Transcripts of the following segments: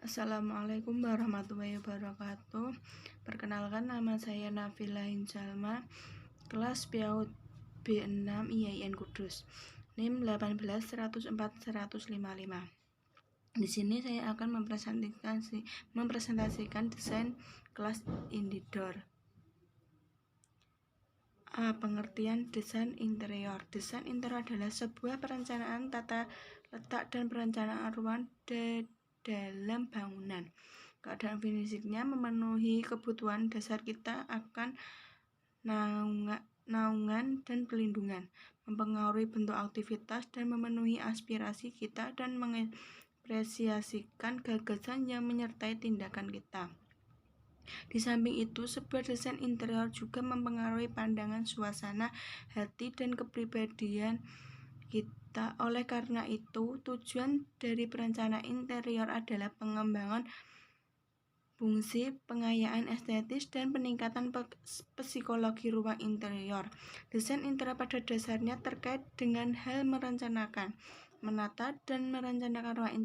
Assalamualaikum warahmatullahi wabarakatuh. Perkenalkan, nama saya Nafila Hinsalma, kelas PAUD B6 IAIN Kudus, NIM 18104-155. Di sini saya akan mempresentasikan desain kelas indoor. Pengertian desain interior. Desain interior adalah sebuah perencanaan tata letak dan perencanaan ruang dalam bangunan. Keadaan fisiknya memenuhi kebutuhan dasar kita akan naungan dan pelindungan, mempengaruhi bentuk aktivitas dan memenuhi aspirasi kita dan mengapresiasikan gagasan yang menyertai tindakan kita. Di samping itu, sebuah desain interior juga mempengaruhi pandangan, suasana, hati, dan kepribadian kita. Oleh karena itu, tujuan dari perencanaan interior adalah pengembangan fungsi, pengayaan estetis, dan peningkatan psikologi ruang interior. Desain interior pada dasarnya terkait dengan hal merencanakan, menata, dan merencanakan ruang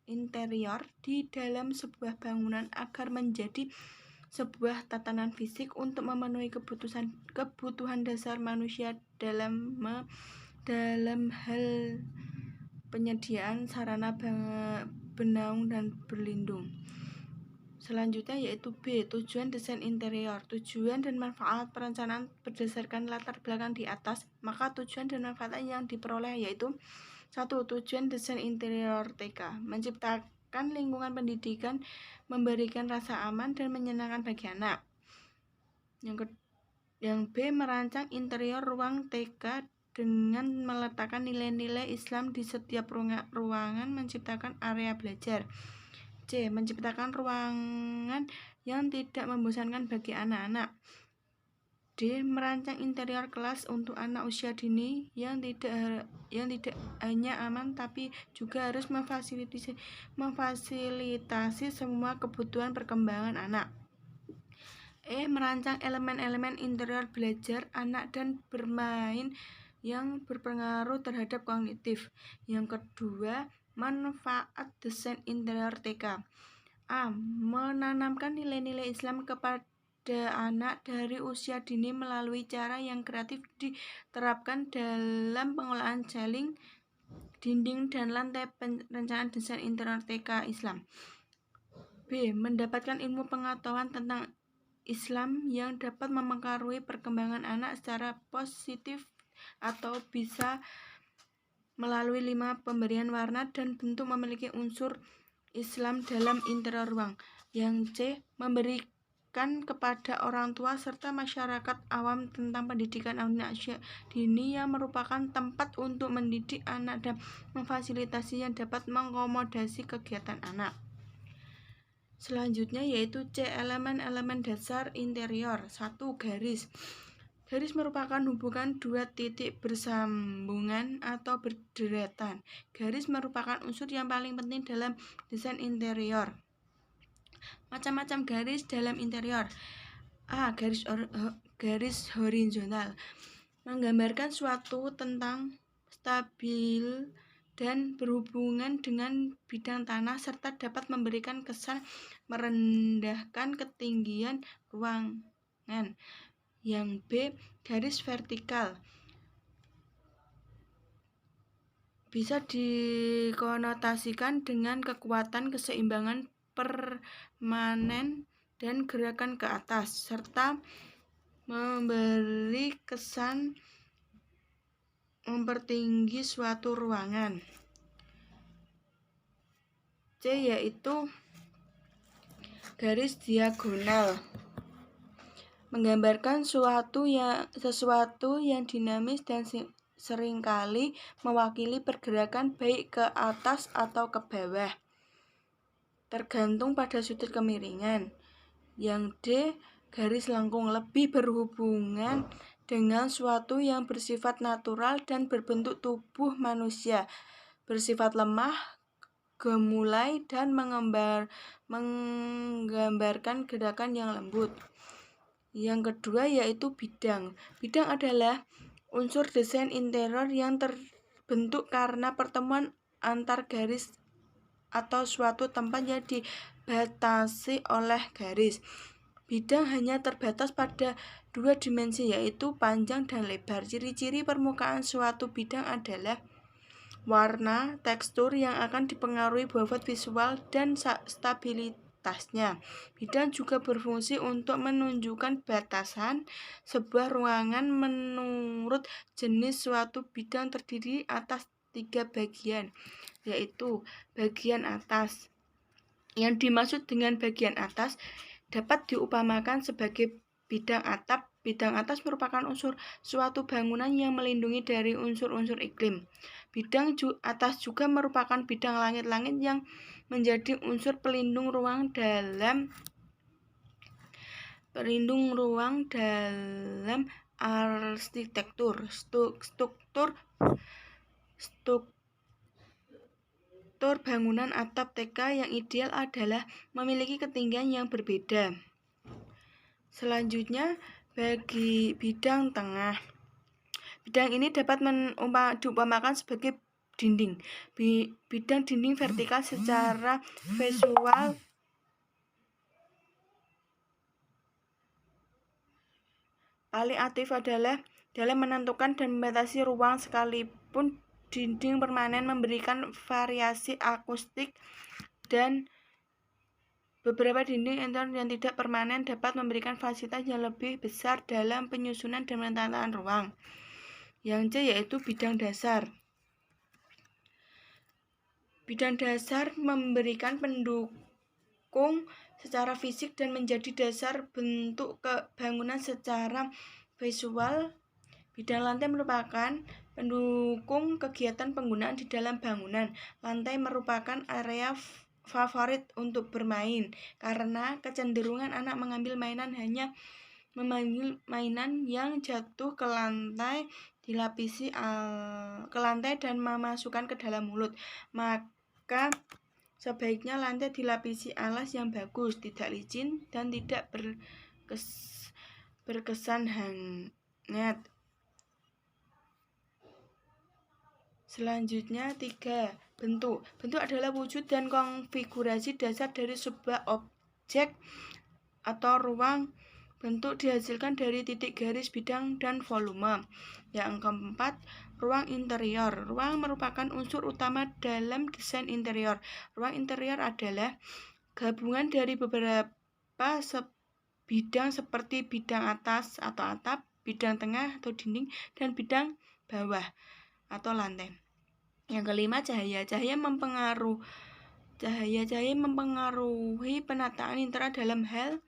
interior di dalam sebuah bangunan agar menjadi sebuah tatanan fisik untuk memenuhi kebutuhan dasar manusia dalam hal penyediaan sarana bernaung dan berlindung. Selanjutnya yaitu B, tujuan desain interior. Tujuan dan manfaat perencanaan berdasarkan latar belakang di atas, maka tujuan dan manfaat yang diperoleh yaitu 1. Tujuan desain interior TK, menciptakan lingkungan pendidikan, memberikan rasa aman dan menyenangkan bagi anak. Yang B, merancang interior ruang TK dengan meletakkan nilai-nilai Islam di setiap ruangan, menciptakan area belajar. C, menciptakan ruangan yang tidak membosankan bagi anak-anak. D, merancang interior kelas untuk anak usia dini yang tidak hanya aman tapi juga harus memfasilitasi semua kebutuhan perkembangan anak. E, merancang elemen-elemen interior belajar anak dan bermain yang berpengaruh terhadap kognitif. Yang kedua, manfaat desain interior TK. A, menanamkan nilai-nilai Islam kepada anak dari usia dini melalui cara yang kreatif diterapkan dalam pengolahan ceiling, dinding, dan lantai perencanaan desain interior TK Islam. B, mendapatkan ilmu pengetahuan tentang Islam yang dapat mempengaruhi perkembangan anak secara positif atau bisa melalui 5 pemberian warna dan bentuk memiliki unsur Islam dalam interior ruang. Yang C, memberikan kepada orang tua serta masyarakat awam tentang pendidikan anak usia dini yang merupakan tempat untuk mendidik anak dan memfasilitasi yang dapat mengakomodasi kegiatan anak. Selanjutnya yaitu C, elemen-elemen dasar interior. 1. Garis. Garis merupakan hubungan dua titik bersambungan atau berderetan. Garis merupakan unsur yang paling penting dalam desain interior. Macam-macam garis dalam interior. A, garis horizontal, menggambarkan suatu tentang stabil dan berhubungan dengan bidang tanah serta dapat memberikan kesan merendahkan ketinggian ruangan. Yang B, garis vertikal, bisa dikonotasikan dengan kekuatan, keseimbangan permanen dan gerakan ke atas serta memberi kesan mempertinggi suatu ruangan. C, yaitu garis diagonal, menggambarkan sesuatu yang dinamis dan seringkali mewakili pergerakan baik ke atas atau ke bawah, tergantung pada sudut kemiringan. Yang D, garis lengkung, lebih berhubungan dengan suatu yang bersifat natural dan berbentuk tubuh manusia, bersifat lemah, gemulai, dan menggambarkan gerakan yang lembut. Yang kedua yaitu bidang. Bidang adalah unsur desain interior yang terbentuk karena pertemuan antar garis atau suatu tempat yang dibatasi oleh garis. Bidang hanya terbatas pada dua dimensi, yaitu panjang dan lebar. Ciri-ciri permukaan suatu bidang adalah warna, tekstur yang akan dipengaruhi bobot visual, dan stabilitasnya. Bidang juga berfungsi untuk menunjukkan batasan sebuah ruangan. Menurut jenis, suatu bidang terdiri atas 3 bagian, yaitu bagian atas. Yang dimaksud dengan bagian atas dapat diumpamakan sebagai bidang atap. Bidang atas merupakan unsur suatu bangunan yang melindungi dari unsur-unsur iklim. Bidang atas juga merupakan bidang langit-langit yang menjadi unsur pelindung ruang dalam arsitektur. Struktur bangunan atap TK yang ideal adalah memiliki ketinggian yang berbeda. Selanjutnya, bagi bidang tengah. Bidang ini dapat diumpamakan sebagai dinding. Bidang dinding vertikal secara visual paling aktif adalah dalam menentukan dan membatasi ruang. Sekalipun dinding permanen memberikan variasi akustik, dan beberapa dinding interior yang tidak permanen dapat memberikan fasilitas yang lebih besar dalam penyusunan dan penataan ruang. Yang C yaitu bidang dasar. Bidang dasar memberikan pendukung secara fisik dan menjadi dasar bentuk bangunan secara visual. Bidang lantai merupakan pendukung kegiatan penggunaan di dalam bangunan. Lantai merupakan area favorit untuk bermain karena kecenderungan anak mengambil mainan yang jatuh ke lantai, dilapisi ke lantai dan memasukkan ke dalam mulut. Maka sebaiknya lantai dilapisi alas yang bagus, tidak licin dan tidak berkesan hangat. Selanjutnya 3. Bentuk. Bentuk adalah wujud dan konfigurasi dasar dari sebuah objek atau ruang. Bentuk dihasilkan dari titik garis, bidang, dan volume. Yang keempat, ruang interior. Ruang merupakan unsur utama dalam desain interior. Ruang interior adalah gabungan dari beberapa bidang seperti bidang atas atau atap, bidang tengah atau dinding, dan bidang bawah atau lantai. Yang kelima, cahaya. Cahaya mempengaruhi penataan interior dalam hal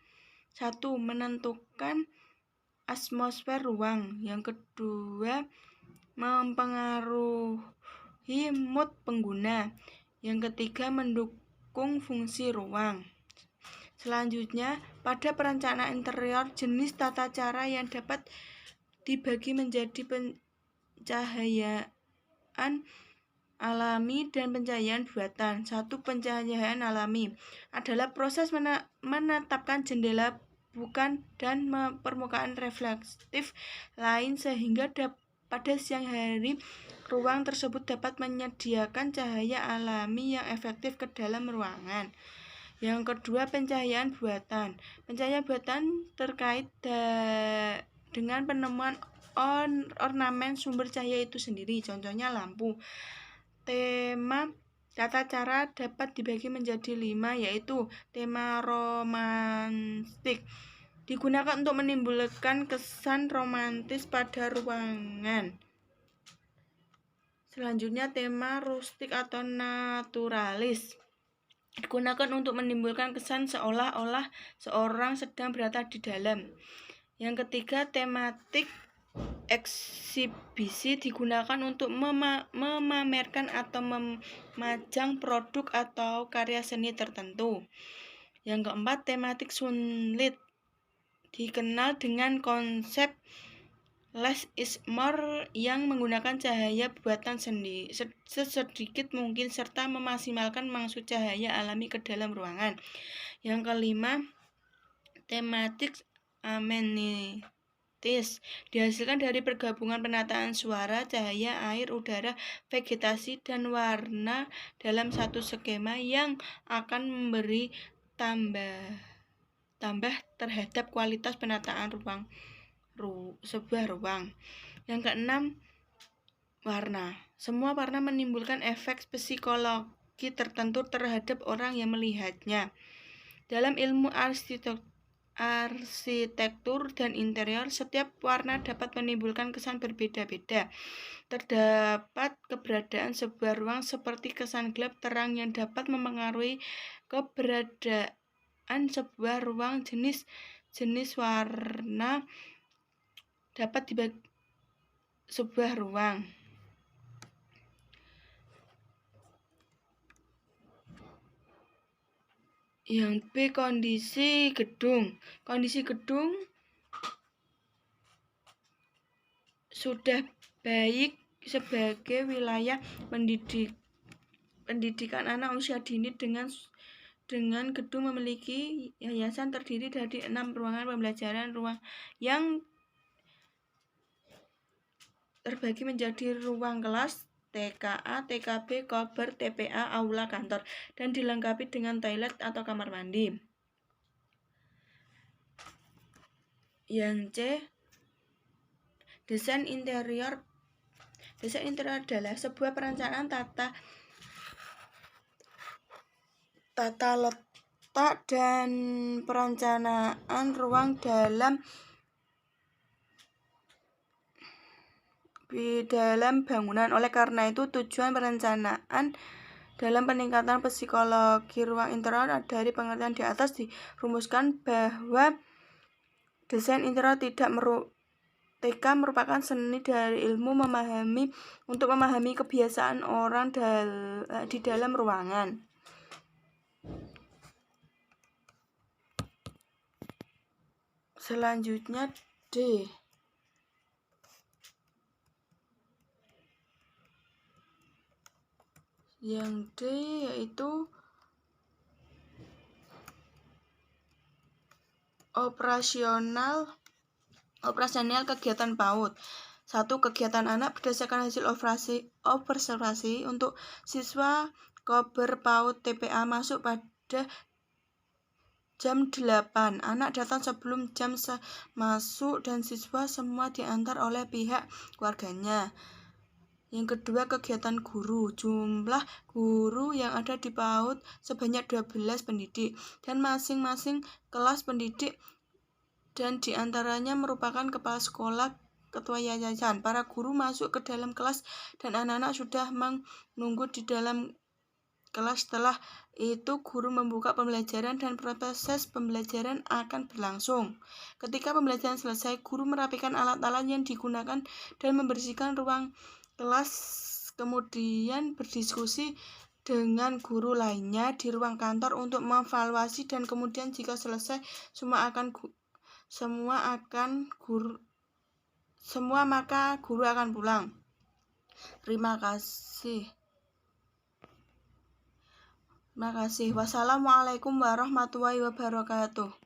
1. Menentukan atmosfer ruang. Yang kedua, mempengaruhi mood pengguna. Yang ketiga, mendukung fungsi ruang. Selanjutnya, pada perencanaan interior, jenis tata cara yang dapat dibagi menjadi pencahayaan alami dan pencahayaan buatan. 1. Pencahayaan alami adalah proses menetapkan jendela bukan dan permukaan reflektif lain sehingga pada siang hari ruang tersebut dapat menyediakan cahaya alami yang efektif ke dalam ruangan. Yang kedua, pencahayaan buatan. Pencahayaan buatan terkait dengan penemuan ornamen sumber cahaya itu sendiri, contohnya lampu. Tema tata cara dapat dibagi menjadi 5, yaitu tema romantik. Digunakan untuk menimbulkan kesan romantis pada ruangan. Selanjutnya, tema rustik atau naturalis. Digunakan untuk menimbulkan kesan seolah-olah seorang sedang berada di dalam. Yang ketiga, tematik eksibisi. Digunakan untuk memamerkan atau memajang produk atau karya seni tertentu. Yang keempat, tematik sunlit. Dikenal dengan konsep less is more yang menggunakan cahaya buatan sendiri sesedikit mungkin serta memaksimalkan maksud cahaya alami ke dalam ruangan. Yang kelima, tematik amenitatif. sintaktis dihasilkan dari pergabungan penataan suara, cahaya, air, udara, vegetasi, dan warna dalam satu skema yang akan memberi tambah terhadap kualitas penataan sebuah ruang. Yang keenam, warna. Semua warna menimbulkan efek psikologi tertentu terhadap orang yang melihatnya. Dalam ilmu arsitektur dan interior, setiap warna dapat menimbulkan kesan berbeda-beda. Terdapat keberadaan sebuah ruang seperti kesan gelap terang yang dapat memengaruhi keberadaan sebuah ruang. Jenis warna dapat dibagi sebuah ruang. Yang B, kondisi gedung. Kondisi gedung sudah baik sebagai wilayah pendidikan anak usia dini dengan gedung memiliki yayasan terdiri dari 6 ruangan pembelajaran. Ruang yang terbagi menjadi ruang kelas, TKA, TKB, kober, TPA, aula, kantor, dan dilengkapi dengan toilet atau kamar mandi. Yang C, desain interior. Desain interior adalah sebuah perencanaan tata letak dan perencanaan ruang dalam bangunan. Oleh karena itu, tujuan perencanaan dalam peningkatan psikologi ruang interior dari pengertian di atas dirumuskan bahwa desain interior merupakan seni dari ilmu untuk memahami kebiasaan orang di dalam ruangan. Selanjutnya D. Yang D yaitu operasional kegiatan PAUD. 1. Kegiatan anak berdasarkan hasil observasi untuk siswa kober PAUD TPA masuk pada jam 8. Anak datang sebelum jam masuk dan siswa semua diantar oleh pihak keluarganya. Yang kedua, kegiatan guru. Jumlah guru yang ada di PAUD sebanyak 12 pendidik dan masing-masing kelas pendidik dan diantaranya merupakan kepala sekolah, ketua yayasan. Para guru masuk ke dalam kelas dan anak-anak sudah menunggu di dalam kelas. Setelah itu guru membuka pembelajaran dan proses pembelajaran akan berlangsung. Ketika pembelajaran selesai, guru merapikan alat-alat yang digunakan dan membersihkan ruang kelas, kemudian berdiskusi dengan guru lainnya di ruang kantor untuk mengevaluasi, dan kemudian jika selesai maka guru akan pulang. Terima kasih. Wassalamualaikum warahmatullahi wabarakatuh.